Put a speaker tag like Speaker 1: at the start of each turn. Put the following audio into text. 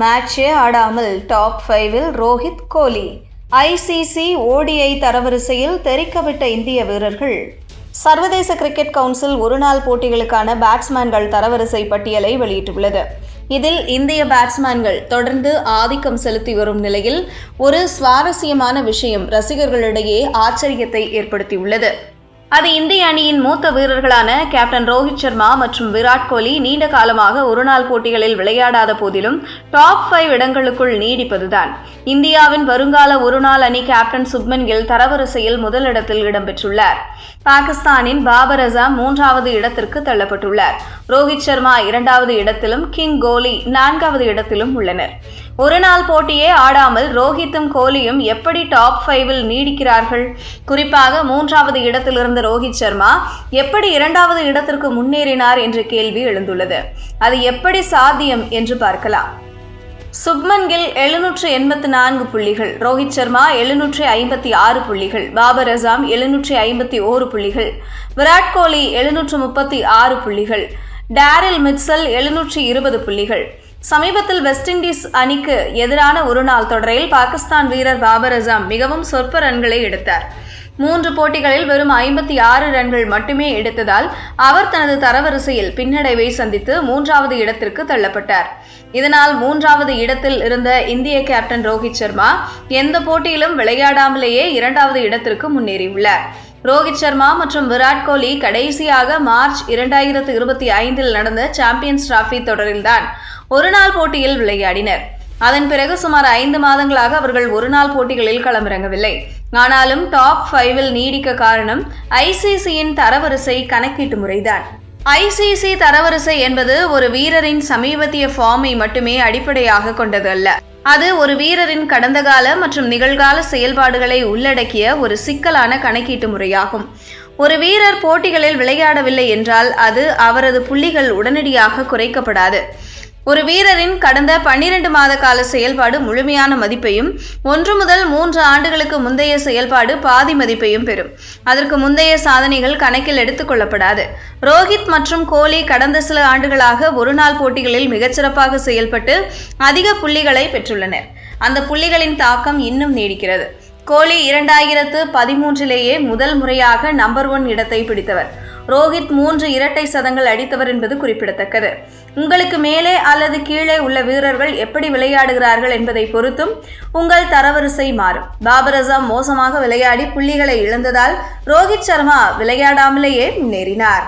Speaker 1: மேட்சே ஆடாமல் டாப் 5-இல் ரோஹித், கோலி. ICC ODI தரவரிசையில் தெறிக்கவிட்ட இந்திய வீரர்கள். சர்வதேச கிரிக்கெட் கவுன்சில் ஒருநாள் போட்டிகளுக்கான பேட்ஸ்மேன்கள் தரவரிசை பட்டியலை வெளியிட்டுள்ளது. இதில் இந்திய பேட்ஸ்மேன்கள் தொடர்ந்து ஆதிக்கம் செலுத்தி வரும் நிலையில் ஒரு சுவாரஸ்யமான விஷயம் ரசிகர்களிடையே ஆச்சரியத்தை ஏற்படுத்தியுள்ளது. அது இந்திய அணியின் மூத்த வீரர்களான கேப்டன் ரோஹித் சர்மா மற்றும் விராட் கோலி நீண்ட காலமாக ஒருநாள் போட்டிகளில் விளையாடாத போதிலும் டாப் 5 இடங்களுக்குள் நீடிப்பதுதான். இந்தியாவின் வருங்கால ஒருநாள் அணி கேப்டன் சுப்மன் கில் தரவரிசையில் முதலிடத்தில் இடம்பெற்றுள்ளார். பாகிஸ்தானின் பாபர் அசாம் 3வது இடத்திற்கு தள்ளப்பட்டுள்ளார். ரோஹித் சர்மா 2வது இடத்திலும் கிங் கோலி 4வது இடத்திலும் உள்ளனர். ஒருநாள் போட்டியே ஆடாமல் ரோஹித்தும் கோலியும் எப்படி டாப் 5-இல் நீடிக்கிறார்கள்? குறிப்பாக 3வது இடத்திலிருந்த ரோஹித் சர்மா எப்படி 2வது இடத்திற்கு முன்னேறினார் என்ற கேள்வி எழுந்துள்ளது. அது எப்படி சாத்தியம் என்று பார்க்கலாம். சுப்மன் கில் 784 புள்ளிகள், ரோஹித் சர்மா 756 புள்ளிகள், பாபர் அசாம் 751 புள்ளிகள், விராட் கோலி 736 புள்ளிகள், டேரில் மிட்சல் 720 புள்ளிகள். சமீபத்தில் வெஸ்ட் இண்டீஸ் அணிக்கு எதிரான ஒருநாள் தொடரில் பாகிஸ்தான் வீரர் பாபர் அசாம் மிகவும் சொற்ப ரன்களை எடுத்தார். 3 போட்டிகளில் வெறும் 56 ரன்கள் மட்டுமே எடுத்ததால் அவர் தனது தரவரிசையில் பின்னடைவை சந்தித்து 3வது இடத்திற்கு தள்ளப்பட்டார். இதனால் 3வது இடத்தில் இருந்த இந்திய கேப்டன் ரோஹித் சர்மா எந்த போட்டியிலும் விளையாடாமலேயே 2வது இடத்திற்கு முன்னேறியுள்ளார். ரோஹித் சர்மா மற்றும் விராட் கோலி கடைசியாக மார்ச் 2025-இல் நடந்த சாம்பியன்ஸ் டிராபி தொடரில்தான் ஒருநாள் போட்டியில் விளையாடினர். அதன் பிறகு சுமார் 5 மாதங்களாக அவர்கள் ஒருநாள் போட்டிகளில் களமிறங்கவில்லை. ஆனாலும் டாப் 5-இல் நீடிக்க காரணம் ஐசிசியின் தரவரிசை கணக்கீட்டு முறைதான். ஐசிசி தரவரிசை என்பது ஒரு வீரரின் சமீபத்திய ஃபார்மை மட்டுமே அடிப்படையாக கொண்டது அல்ல. அது ஒரு வீரரின் கடந்த கால மற்றும் நிகழ்கால செயல்பாடுகளை உள்ளடக்கிய ஒரு சிக்கலான கணக்கீட்டு முறையாகும். ஒரு வீரர் போட்டிகளில் விளையாடவில்லை என்றால் அது அவரது புள்ளிகள் உடனடியாக குறைக்கப்படாது. ஒரு வீரரின் கடந்த 12 மாத கால செயல்பாடு முழுமையான மதிப்பையும் 1 முதல் 3 ஆண்டுகளுக்கு முந்தைய செயல்பாடு பாதி மதிப்பையும் பெறும். அதற்கு முந்தைய சாதனைகள் கணக்கில் எடுத்துக் கொள்ளப்படாது. ரோஹித் மற்றும் கோலி கடந்த சில ஆண்டுகளாக ஒருநாள் போட்டிகளில் மிகச்சிறப்பாக செயல்பட்டு அதிக புள்ளிகளை பெற்றுள்ளனர். அந்த புள்ளிகளின் தாக்கம் இன்னும் நீடிக்கிறது. கோலி 2013-லேயே முதல் முறையாக நம்பர் 1 இடத்தை பிடித்தவர். ரோஹித் 3 இரட்டை சதங்கள் அடித்தவர் என்பது குறிப்பிடத்தக்கது. உங்களுக்கு மேலே அல்லது கீழே உள்ள வீரர்கள் எப்படி விளையாடுகிறார்கள் என்பதை பொறுத்தும் உங்கள் தரவரிசை மாறும். பாபர் அசாம் மோசமாக விளையாடி புள்ளிகளை இழந்ததால் ரோஹித் சர்மா விளையாடாமலேயே முன்னேறினார்.